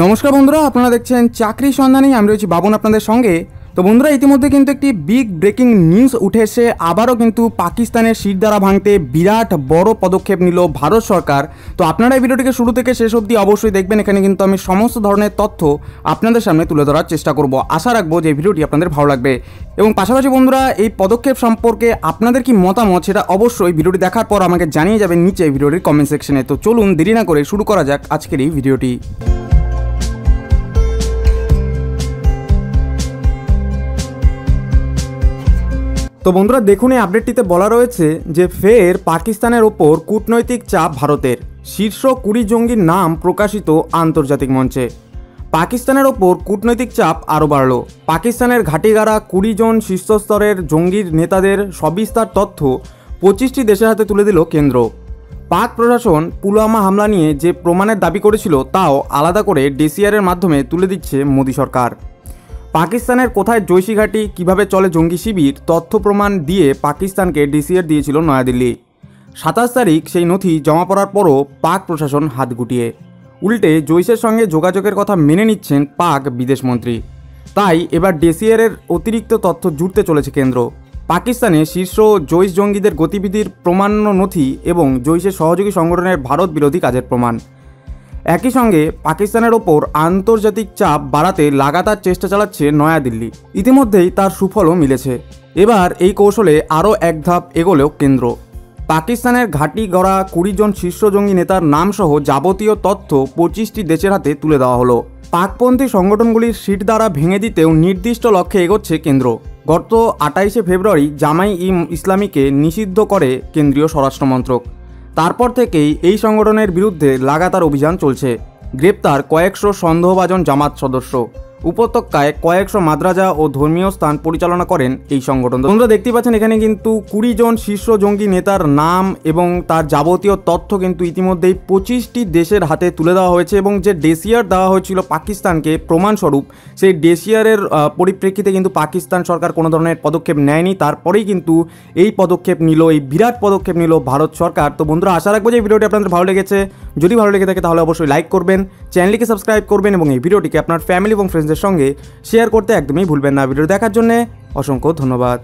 নমস্কার বন্ধুরা, আপনারা দেখছেন চাকরি সন্ধানী। আমি রয়েছি বাবন আপনাদের সঙ্গে। তো বন্ধুরা, ইতিমধ্যে কিন্তু একটি বিগ ব্রেকিং নিউজ উঠে এসে আবারও কিন্তু পাকিস্তানের শিরদাঁড়া ভাঙতে বিরাট বড় পদক্ষেপ নিল ভারত সরকার। তো আপনারা এই ভিডিওটিকে শুরু থেকে শেষ অবধি অবশ্যই দেখবেন। এখানে কিন্তু আমি সমস্ত ধরনের তথ্য আপনাদের সামনে তুলে ধরার চেষ্টা করব। আশা রাখবো যে এই ভিডিওটি আপনাদের ভালো লাগবে এবং পাশাপাশি বন্ধুরা, এই পদক্ষেপ সম্পর্কে আপনাদের কি মতামত সেটা অবশ্যই ভিডিওটি দেখার পর আমাকে জানিয়ে যাবেন নিচে এই ভিডিওটির কমেন্ট সেকশনে। তো চলুন দেরি না করে শুরু করা যাক আজকের এই ভিডিওটি। তো বন্ধুরা দেখুন, এই আপডেটটিতে বলা রয়েছে যে ফের পাকিস্তানের ওপর কূটনৈতিক চাপ ভারতের। শীর্ষ 20 জঙ্গির নাম প্রকাশিত আন্তর্জাতিক মঞ্চে। পাকিস্তানের ওপর কূটনৈতিক চাপ আরও বাড়ল। পাকিস্তানের ঘাঁটিগাড়া 20 জন শীর্ষস্তরের জঙ্গির নেতাদের সবিস্তার তথ্য 25টি দেশের হাতে তুলে দিল কেন্দ্র। পাক প্রশাসন পুলওয়ামা হামলা নিয়ে যে প্রমাণের দাবি করেছিল তাও আলাদা করে ডিসিআরের মাধ্যমে তুলে দিচ্ছে মোদী সরকার। পাকিস্তানের কোথায় জৈশী ঘাঁটি, কীভাবে চলে জঙ্গি শিবির, তথ্য প্রমাণ দিয়ে পাকিস্তানকে ডিসিআর দিয়েছিল নয়াদিল্লি। 27 তারিখ সেই নথি জমা পড়ার পরও পাক প্রশাসন হাত গুটিয়ে। উল্টে জৈশের সঙ্গে যোগাযোগের কথা মেনে নিচ্ছেন পাক বিদেশমন্ত্রী। তাই এবার ডিসিআরের অতিরিক্ত তথ্য জুড়তে চলেছে কেন্দ্র। পাকিস্তানে শীর্ষ জৈশ জঙ্গিদের গতিবিধির প্রমাণ্য নথি এবং জৈশের সহযোগী সংগঠনের ভারত বিরোধী কাজের প্রমাণ। একই সঙ্গে পাকিস্তানের ওপর আন্তর্জাতিক চাপ বাড়াতে লাগাতার চেষ্টা চালাচ্ছে নয়াদিল্লি। ইতিমধ্যেই তার সুফলও মিলেছে। এবার এই কৌশলে আরও এক ধাপ এগোলেও কেন্দ্র। পাকিস্তানের ঘাঁটি গড়া 20 জন শীর্ষ জঙ্গি নেতার নামসহ যাবতীয় তথ্য 25টি দেশের হাতে তুলে দেওয়া হলো। পাকপন্থী সংগঠনগুলির শিরদাঁড়া ভেঙে দিতেও নির্দিষ্ট লক্ষ্যে এগোচ্ছে কেন্দ্র। গত 28শে ফেব্রুয়ারি জামাই ইসলামীকে নিষিদ্ধ করে কেন্দ্রীয় স্বরাষ্ট্রমন্ত্রক। তারপর থেকেই এই সংগঠনের বিরুদ্ধে লাগাতার অভিযান চলছে। গ্রেপ্তার কয়েকশো সন্দেহভাজন জামাত সদস্য। উপত্যকায় কয়েকশো মাদ্রাসা ও ধর্মীয় স্থান পরিচালনা করেন এই সংগঠন। তোমরা দেখতে পাচ্ছেন এখানে কিন্তু 20 জন শীর্ষ জঙ্গি নেতার নাম এবং তার যাবতীয় তথ্য কিন্তু ইতিমধ্যেই 25টি দেশের হাতে তুলে দেওয়া হয়েছে এবং যে ডিসিআর দেওয়া হয়েছিল পাকিস্তানকে প্রমাণস্বরূপ, সেই ডিসিআরের পরিপ্রেক্ষিতে কিন্তু পাকিস্তান সরকার কোনো ধরনের পদক্ষেপ নেয়নি। তারপরেই কিন্তু এই পদক্ষেপ নিল, এই বিরাট পদক্ষেপ নিল ভারত সরকার। তো বন্ধুরা, আশা রাখবো যে এই ভিডিওটি আপনাদের ভালো লেগেছে। যদি ভালো লেগে থাকে তাহলে অবশ্যই লাইক করবেন, চ্যানেলটিকে সাবস্ক্রাইব করবেন এবং এই ভিডিওটিকে আপনার ফ্যামিলি এবং ফ্রেন্ডসদের সঙ্গে শেয়ার করতে একদমই ভুলবেন না। ভিডিও দেখার জন্য অসংখ্য ধন্যবাদ।